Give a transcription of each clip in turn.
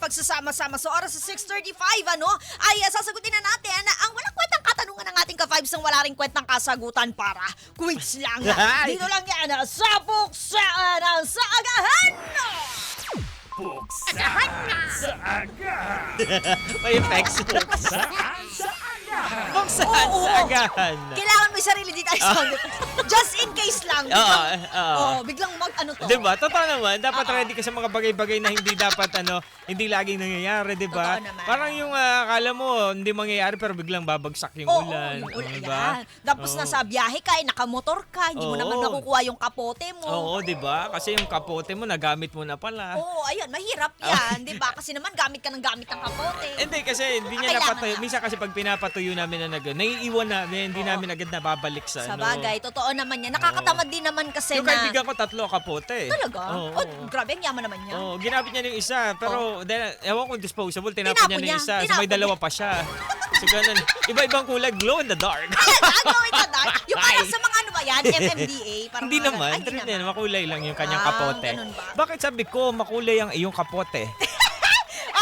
magsasama-sama sa oras sa 6:35, ay sasagutin na natin ang walang kwentang katanungan ng ating ka-vibes ng wala ring kwentang kasagutan para quiz lang. Dito lang yan sa Puksaan sa Agahan! Puksaan sa agahan! May effects. Puksaan sa agahan! Puksaan sa agahan. Kailangan may sarili dito ay sound. Just in case lang. Biglang mag-ano to. Diba? Totoo naman. Dapat ready ka sa mga bagay-bagay na hindi dapat hindi laging nangyayari, diba? Totoo naman. Parang yung akala mo hindi mangyayari pero biglang babagsak yung ulan. Yung ulan. Diba? Yan. Tapos nasa biyahe ka, nakamotor ka, hindi mo naman nakukuha yung kapote mo. Oo, diba? Kasi yung kapote mo, nagamit mo na pala. Oo, ayun, mahirap yan, di ba? Kasi naman gamit ka ng kapote. Hindi kasi hindi niya Kailangan napatuyo. na. Minsan kasi pag pinapatuyo namin na naiiwan namin, hindi namin agad nababalik sa Sa bagay, totoo naman yan. Nakakatamad din naman kasi Yung kaibigan ko, 3 kapote. Talaga? Oo. Grabe, ang yaman naman niya. Oo, ginamit niya yung isa. Pero, ewan kung disposable, tinapon niya ng isa. So, may dalawa pa siya. So, ganun. Iba-ibang kulay, glow in the dark. Ano ito, Dark? Yung parang sa mga ano ba yan? MMDA? Parang Hindi mga ganun. naman. Ay, hindi Hindi naman. makulay lang yung kanyang Ah, kapote. ganun ba? Bakit sabi ko, makulay ang iyong kapote?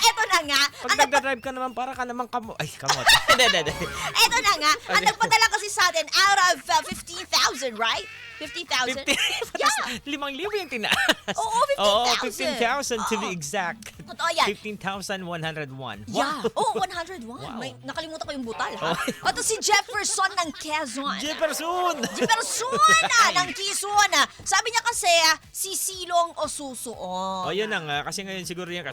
Eto na nga. Pag nagdadrive ka naman, para ka naman kamote. Hindi. Eto na nga. Ang nagpadala kasi sa atin out of 15,000, right? 15,000? 50. Yeah. 5,000 yung tinaas. Oo, 15,000. Oo, 15,000 to be Oo. exact. Totoo yan. 15,101. Yeah. Wow. Oh, 101. Wow. Nakalimutan ko yung butal, ha? Ito si Jefferson ng Quezon. Jefferson! Jefferson ng Quezon. Sabi niya kasi, sisilong o susuong. O, yun na nga. Kasi ngayon siguro yan.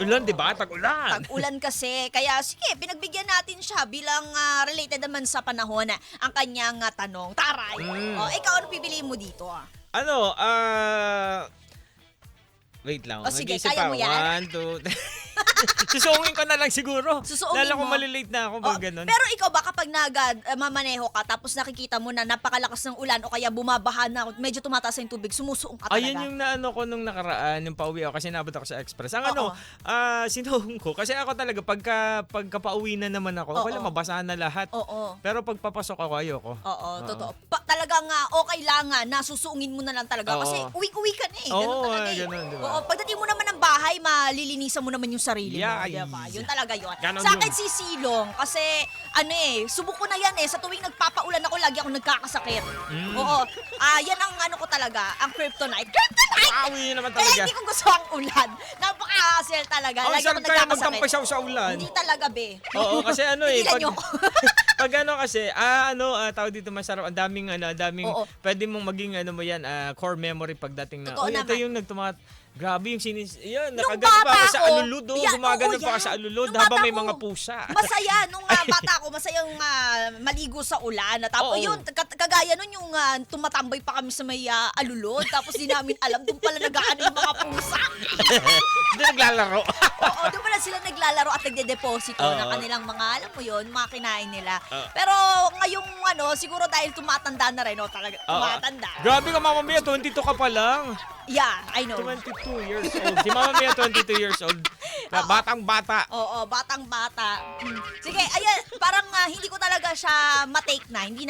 Ulan, di ba? Tag-ulan. Tag-ulan kasi. Kaya sige, pinagbigyan natin siya bilang related naman sa panahon ang kanyang tanong. Taray. O, ikaw, ano pipiliin mo dito? Ano, wait lang. O, sige, Mag-isip kaya pa. mo yan? 1, 2, Susuungin ko na lang siguro. Susuungin Lalo kung mo? malilate na ako pag ganun. Pero ikaw ba kapag mamaneho ka tapos nakikita mo na napakalakas ng ulan o kaya bumabaha na medyo tumataas yung tubig, sumusuong ka talaga? Ayun yung naano ko nung nakaraan, yung pauwi ako kasi nabot ako sa express. Ang Oo. sinuong ko. Kasi ako talaga, pagka pauwi na naman ako, wala, mabasahan na lahat. Oo. Pero pag papasok ako, ayoko. Oo, totoo. Talagang okay lang nga, nasusuungin mo na lang talaga. Oo. Kasi uwi-uwi ka na eh. Ganun Oo, talaga eh. ganun, diba? Oo, pagdating mo naman ng bahay, malilinisan mo naman yung sarili mo. Yeah, Diba? Yun talaga yun. Ganon Sa akin yun. si Silong, kasi subok ko na yan eh. Sa tuwing nagpapaulan ako, lagi ako nagkakasakit. Oo. Yan ang ko talaga, ang kryptonite. Kryptonite! Pauwi yun naman Kaya talaga. hindi ko gusto ang ulan. Napaka-hassle talaga. Ang Lagi ako sarap kaya nagkakasakit. magtampasaw sa ulan. Hindi talaga, be. Oo, kasi Tigilan pag, niyo ako. pag kasi, tawag dito masarap, ang daming, Oo. pwede mong maging, mo yan, core memory pagdating na, Totoo ito naman. yung grabe yung yun, Nung nakagano pa bata ako sa ako, alulod, yan, gumagano oo, pa ako yan. sa alulod Nung habang bata may ko, mga pusa. Masaya. Nung bata ako, masayang maligo sa ulan. Tapos Oo. yun, kagaya nun yung tumatambay pa kami sa may alulod. Tapos di namin alam, doon pala nag-aano yung mga pusa. Hindi naglalaro. Oo, doon pala sila naglalaro at nagde-deposito Oo. ng kanilang mga, alam mo yun, mga kinain nila. Oo. Pero ngayong siguro dahil tumatanda na rin, talaga, tumatanda. Grabe ka, Mama Mia, 22 ka pa lang. Yeah, I know. 22 years old. Si Mama Mia, 22 years old. Batang-bata. Oo, batang-bata. Sige, ayan, parang hindi ko talaga siya matake na. Hindi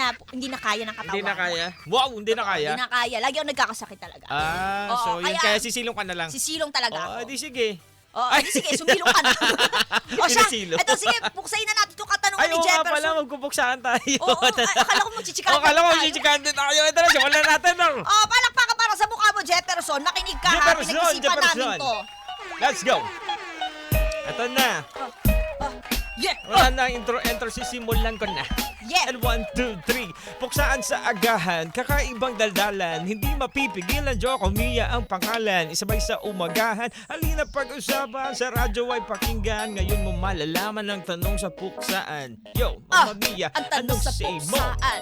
na kaya ng katawan. Hindi na kaya. Wow, hindi na kaya. Hindi na kaya. Lagi ako nagkakasakit talaga. Oo, Oo, yun, kaya- kaya sisilong ka na lang. Sisilong talaga ako. Di sige. Di sige, sumilong ka na. O siya, Sinisilong. eto sige, puksayin na natin itong katanungan Ay, ni oo nga Jefferson. pala, magpupuksaan tayo. Oo, akala ko magchichikahan Akala ko tayo. magchichikahan din tayo. Ito na, siya, wala natin. Palakpakan para sa mukha mo, Jefferson. Makinig ka, ha? Jefferson, Pinag-isipan namin Jefferson. to. Let's go. Ito na. Yeah. Wala na intro, sisimulan ko na. Yeah. And 1, 2, 3. Puksaan sa agahan, kakaibang daldalan. Hindi mapipigilan, Joko Mia ang pangalan. Isabay sa umagahan, halina pag-usapan. Sa radyo ay pakinggan. Ngayon mo malalaman ang tanong sa puksaan. Yo, Mama Mia, Ang tanong anong sa say mo? puksaan,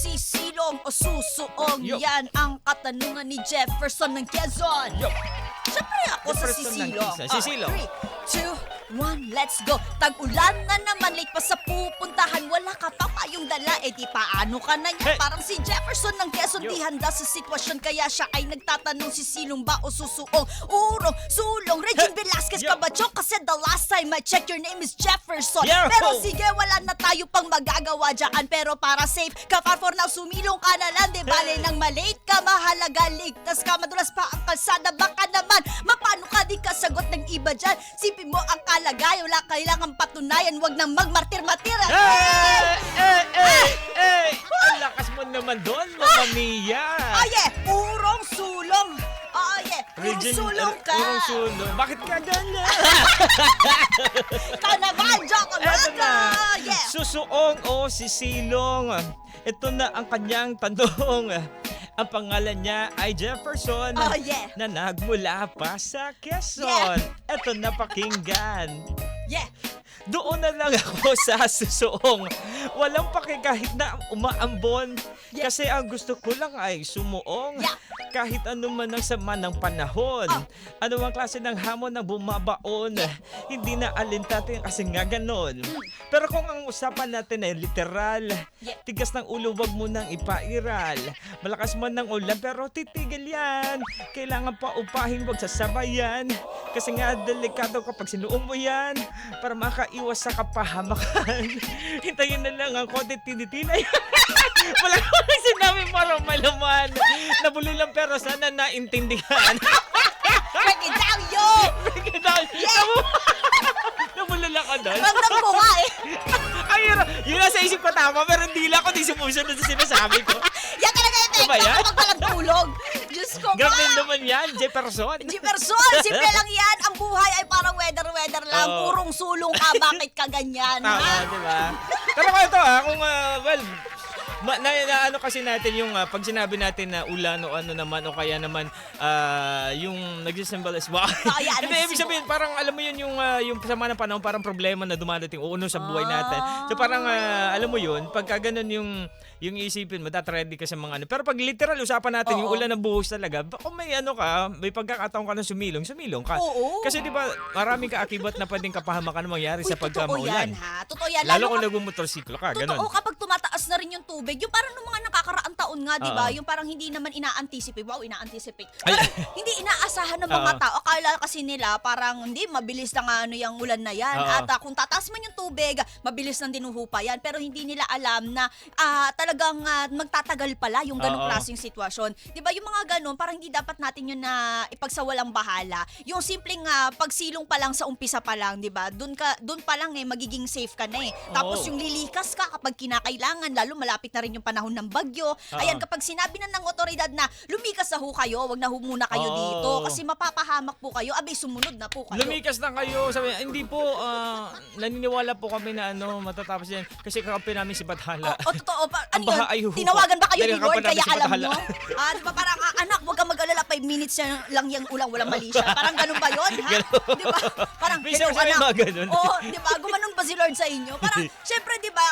sisilong o susuong? Yo. Yan ang katanungan ni Jefferson ng Quezon. Yo, Siyempre ako sa Jefferson ng sisilong. Quezon. Sisilong. 3, 2, 1, let's go. Tag-ulan na naman, late pa sa pupuntahan. Wala ka pa payong dala, di paano ka na niya? Hey. Parang si Jefferson ng Quezon, Yo. di handa sa sitwasyon. Kaya siya ay nagtatanong, sisilong ba o susuong? Urong, sulong, Regine Velasquez Yo. ka ba, Chok? Kasi the last time I checked, your name is Jefferson. Yo. Pero sige, wala na tayo pang magagawa dyan. Pero para safe, ka for now, sumilong ka na lang. Di bale nang malate ka, mahalaga, ligtas ka. Madulas pa ang kalsada, baka naman mapano ka di kasagot ng iba ba dyan? Sipin mo ang kalagayan, wala kailangan patunayan, wag nang magmartir-martir. Ang lakas mo naman doon, Mama Mia. Oh yeah, urong sulong. Oh yeah, urong sulong ka. Urong sulong. Bakit ka ganyan? Ikaw naman, Joko Eto na. Yeah. Susuong o sisilong. Ito na ang kanyang tanong. Ang pangalan niya ay Jefferson Oh yeah. na nagmula pa sa Quezon. Ito na pakinggan. Yeah. Doon na lang ako sa susuong. Walang paki kahit na umaambon. Yeah. Kasi ang gusto ko lang ay sumuong. Yeah. Kahit ano man ang sama ng panahon. Ano ang klase ng hamon na bumabaon. Hindi na alintatin kasi nga ganon. Pero kung ang usapan natin ay literal, Yeah. tigas ng ulo wag mo nang ipairal. Malakas man ng ulan pero titigil yan. Kailangan pa upahin wag sasabayan. Kasi nga delikado kapag sinuong mo yan. Para makaiwas sa kapahamakan. Hintayin na lang ang konti tinitinay. Wala ko lang sinabi para malaman. Nabululan pero sana naintindihan. Break it down, yo! Nabululan ka doon? Ramdam ko nga eh. Ay, yun nasa isip ko tama pero hindi lang ako di sumusunod sa sinasabi ko. Yan talaga yung Ano ba epekto yan? kapag walang tulog. Diyos ko Grabe ba? naman yan, Jefferson. Jefferson, simple lang yan. Ang buhay ay parang weather-weather lang. Oo. Urong sulong ka, bakit ka ganyan? Tama, ha? di ba? Pero kung ito kung well, ano kasi natin yung pag sinabi natin na ulan o ano naman o kaya naman yung nag-symbolize Kaya, hindi, ibig sabihin parang alam mo yun yung sama ng panahon parang problema na dumadating o sa buhay natin. So parang alam mo yun, pagka ganun yung isipin mo, ready ka sa mga ano. Pero pag literal usapan natin yung Oo. ulan na buhos talaga, kung may ano ka, may pagkakataon ka na sumilong ka. Oo. Kasi di ba maraming kaakibat na pwedeng kapahamakan na mangyari sa pagka Totoo maulan. yan, ha? Totoo yan. Lalo kung nagmumotorsiklo ka, ganun. Totoo, kapag tumataas na rin yung tubig, yung parang nung mga nakakaraang taon nga, di ba? Oo. Yung parang hindi naman ina-anticipate. Wow, ina-anticipate. Ay. Parang hindi inaasahan ng mga Oo. tao. Akala kasi nila, parang hindi, mabilis na nga ano yung ulan na yan. Oo. At kung tataas man yung tubig, mabilis nang dinuhupa yan. Pero hindi nila alam na talagang magtatagal pala yung ganong Oo. klaseng sitwasyon. Di ba? Yung mga ganon, parang hindi dapat natin yun na ipagsawalang bahala. Yung simpleng pagsilong pa lang sa umpisa pa lang, di ba? Doon pa lang magiging safe ka na eh. Tapos Oo. yung lilikas ka kapag kinakailangan, lalo malapit na rin yung panahon ng bagyo. Ayan, kapag sinabi na ng otoridad na lumikas na ho kayo, wag na ho muna kayo Oo. dito kasi mapapahamak po kayo, abay sumunod na po kayo. Lumikas na kayo. Sabi, hindi po, naniniwala po kami na matatapos yan. Kasi kakampi namin si Bathala. Totoo. Ang baha ay Ano yun? huhupa. Tinawagan ba kayo ni Nagkakapan Lord namin kaya si alam Bathala. nyo? Di ba parang, anak, wag kang mag-alala, 5 minutes lang yung ulang, walang mali siya. Parang ganun ba yun? Ha? Ganun. Di ba? Parang, May sabi anak. mga ganun. Oo, di ba? Gumanon ba si Lord sa inyo? Parang, syempre, di ba,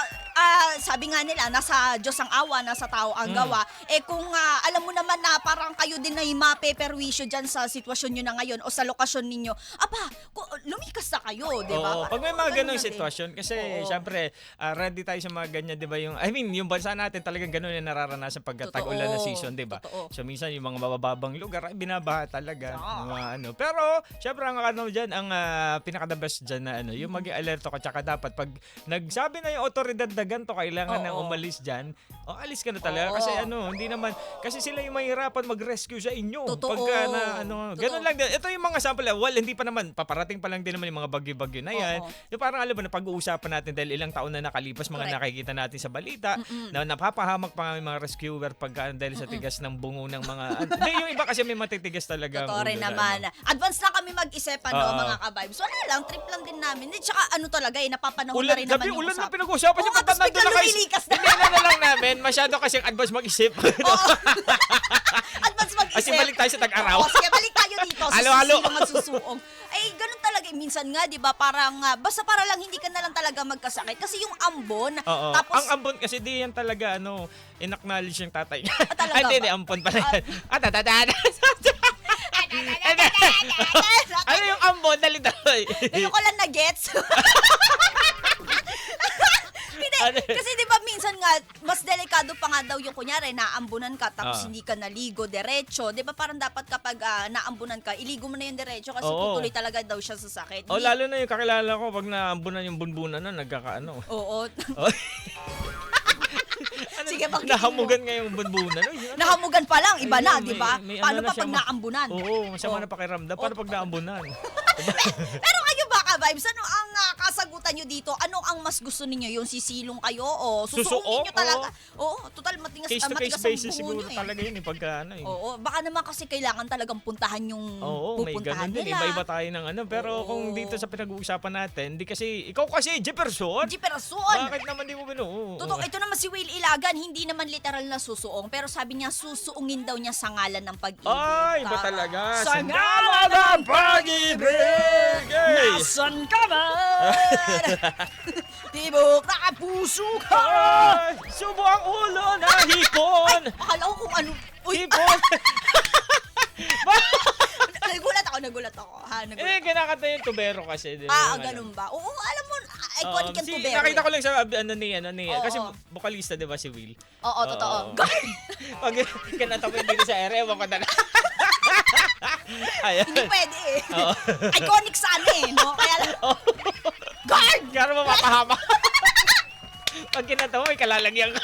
sabi nga nila, nasa Diyos ang awa, nasa tao ang gawa. Kung alam mo naman na parang kayo din ay mapeperwisyo dyan sa sitwasyon nyo na ngayon o sa lokasyon ninyo, lumikas na kayo, di ba? Oo, pag may mga Ganun ganong na din. sitwasyon, kasi Oo. syempre, ready tayo sa mga ganyan, di ba? Yung bansa natin talagang ganun yung nararanasan pag tag-ulan na season, di ba? Totoo. So minsan yung mga mabababang lugar ay binabaha talaga. Oo. Yung mga ano. Pero syempre ang dyan, ang pinaka-the best dyan na yung maging alerto ka, tsaka dapat pag nagsabi na yung otoridad na ganito, kailangan nang Oo. umalis dyan, alis ka na talaga. Oo. Kasi hindi naman, kasi sila yung mahirapan mag-rescue sa inyo. Totoo. Pagka ganun Totoo. lang din. Ito yung mga sample, hindi pa naman, paparating pa lang din naman yung mga bagyo-bagyo na yan. Oo. Yung parang alam mo na pag-uusapan natin dahil ilang taon na nakalipas, mga Correct. nakikita natin sa balita, na napapahamak pa nga yung mga rescuer pagka dahil sa tigas ng bungo ng mga, hindi, yung iba kasi may matitigas talaga. ang Totoo rin ulo na, naman. Advance na kami mag-isip, Oo. mga ka-vibes. Wala lang, trip lang din namin. Tsaka talaga, napapanahon Ulan, na rin naman gabi, yung ulan na usap. pinag-uusapan Oo yung nga, tapos pagtatando biglang na kayo. lumilikas na. Hindi na lang namin, masyado kasi advance mag-isip. Oo. Advance mag-isip. Kasi balik tayo sa tag-araw. Oo, sige, balik tayo dito. Halo-halo. Sususilong at susuong. Ay, ganun talaga. Minsan nga, di ba, parang, basta para lang hindi ka na lang talaga magkasakit. Kasi yung ambon, Oo. tapos, Ang ambon kasi di yan talaga in-acknowledge yung tatay. talaga Hindi, ba? ampon pala yan. Ano yung ambon? Dali-dali. ngayon ko lang na-gets. Hindi, Ano? kasi di ba minsan nga, mas delikado pa nga daw yung kunyari, naambunan ka tapos hindi ka naligo diretso. Di ba parang dapat kapag naambunan ka, iligo mo na yung diretso kasi Oo. tutuloy talaga daw siya sa sakit. Oh, lalo na yung kakilala ko pag naambunan yung bunbunan na nagkakaano. Oo. Oh. Sige, bakit Nahamugan nga yung bunbunan. Uy, ano? Nahamugan pa lang, iba na, Ayun, di ba? may Paano ano na pa siya, pag naambunan? Oo, masama na pakiramdam. Paano pag naambunan? Pero kayo ba, ka-vibes, ano ang kasagutan nyo dito? Ano ang mas gusto ninyo? Yung sisilong kayo o susuong Susuong? ninyo talaga? Oo, total matigas, Case-to-case matigas ang basis buho siguro nyo eh. talaga yun pagka ano eh. Oo, baka naman kasi kailangan talagang puntahan yung Oo, may pupuntahan ganun din. nila. Iba-iba tayo ng ano. Pero Oo. kung dito sa pinag-uusapan natin, di kasi, ikaw kasi, Jefferson. Jefferson! Bakit naman di mo binuo? Totoo, ito naman si Will Ilagan, hindi naman literal na susuong, pero sabi niya susuungin daw niya sa ngalan ng pag-ibig. Ay, iba talaga. Sa ngalan ng pag-ibig! Hey! Nasaan ka man? Tibok na puso ka! Ay, subo ang ulo na hipon! Akala ko kung ano. Uy, Hipon! nagulat ako. Eh, kinakanta yung tubero kasi. Di ba? Yung Ganun ba? Oo, alam mo, iconic yung tubero. Nakita ko eh. lang sa ano ni. Oo, Kasi oo. vocalista, di ba, si Will? Oo, totoo. Oo. Pag kinanta mo yung dito sa ere, ewan ko na lang. Ayan. Hindi pwede eh. Oo. Iconic sana eh, no? Kaya lang, guard! Kaya mapapahama. Pag kinanta mo, may kalalagyan ka.